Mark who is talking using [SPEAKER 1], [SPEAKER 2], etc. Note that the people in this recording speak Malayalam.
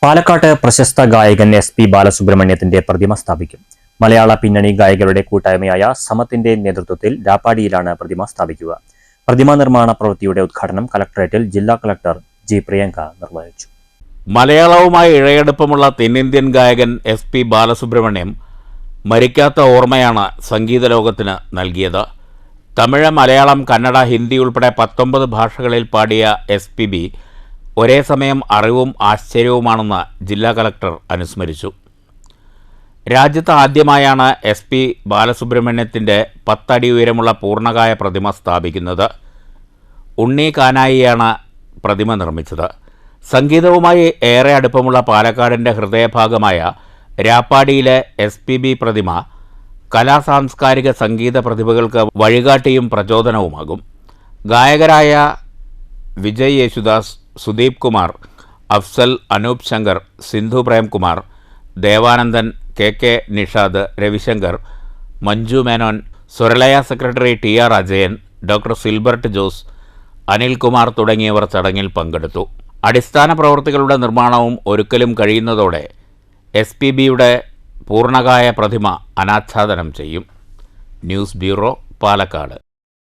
[SPEAKER 1] പാലക്കാട്ട് പ്രശസ്ത ഗായകൻ SP ബാലസുബ്രഹ്മണ്യത്തിന്റെ പ്രതിമ സ്ഥാപിക്കും. മലയാള പിന്നണി ഗായകരുടെ കൂട്ടായ്മയായ സമത്തിന്റെ നേതൃത്വത്തിൽ രാപ്പാടിയിലാണ് പ്രതിമ സ്ഥാപിക്കുക. പ്രതിമ നിർമ്മാണ പ്രവൃത്തിയുടെ ഉദ്ഘാടനം കളക്ടറേറ്റിൽ ജില്ലാ കളക്ടർ ജി പ്രിയങ്ക നിർവഹിച്ചു.
[SPEAKER 2] മലയാളവുമായി ഇഴയടുപ്പമുള്ള തെന്നിന്ത്യൻ ഗായകൻ SP ബാലസുബ്രഹ്മണ്യം മരിക്കാത്ത ഓർമ്മയാണ് സംഗീത ലോകത്തിന് നൽകിയത്. തമിഴ്, മലയാളം, കന്നഡ, ഹിന്ദി ഉൾപ്പെടെ 19 ഭാഷകളിൽ പാടിയ SPB ഒരേ സമയം അറിവും ആശ്ചര്യവുമാണെന്ന് ജില്ലാ കളക്ടർ അനുസ്മരിച്ചു. രാജ്യത്ത് ആദ്യമായാണ് SP ബാലസുബ്രഹ്മണ്യത്തിൻ്റെ 10 അടി ഉയരമുള്ള പൂർണ്ണകായ പ്രതിമ സ്ഥാപിക്കുന്നത്. ഉണ്ണി കാനായിയാണ് പ്രതിമ നിർമ്മിച്ചത്. സംഗീതവുമായി ഏറെ അടുപ്പമുള്ള പാലക്കാടിൻ്റെ ഹൃദയഭാഗമായ രാപ്പാടിയിലെ SPB പ്രതിമ കലാസാംസ്കാരിക സംഗീത പ്രതിഭകൾക്ക് വഴികാട്ടിയും പ്രചോദനവുമാകും. ഗായകരായ Vijay Yesudas, Sudeep Kumar, Afsal, Anoop Shankar, Sindhu Premkumar, Devanandan, KK Nishad, Ravishankar, Manju Menon, Swaralaya secretary TR Ajayan, doctor Silbert Jose, Anilkumar തുടങ്ങിയവർ ചടങ്ങിൽ പങ്കെടുത്തു. അടിസ്ഥാന പ്രവൃത്തികളുടെ നിർമ്മാണവും ഒരുക്കലും കഴിയുന്നതോടെ SPBയുടെ പൂർണ്ണകായ പ്രതിമ അനാച്ഛാദനം ചെയ്യും. News bureau, Palakkad.